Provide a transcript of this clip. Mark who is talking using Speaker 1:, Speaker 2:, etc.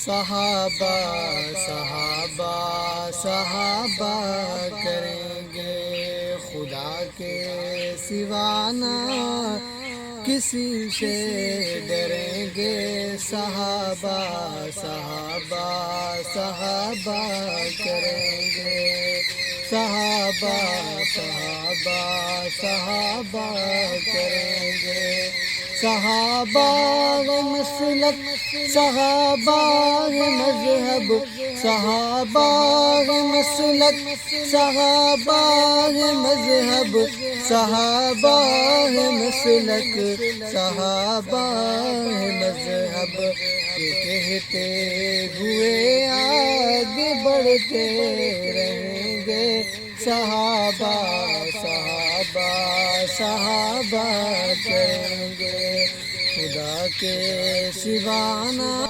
Speaker 1: صحابہ صحابہ صحابہ کریں گے، خدا کے سوا نہ کسی سے ڈریں گے۔ صحابہ صحابہ صحابہ کریں گے، صحابہ صحابہ صحابہ کریں گے۔ صحابہ مسلک صحابہ مذہب، صحابہ مسلک صحابہ مذہب، صحابہ مسلک صحابہ مذہب، یہ کہتے ہوئے آگے بڑھتے رہیں گے۔ صحابہ صحابہ صحابہ کریں گے، خدا کے سوا نہ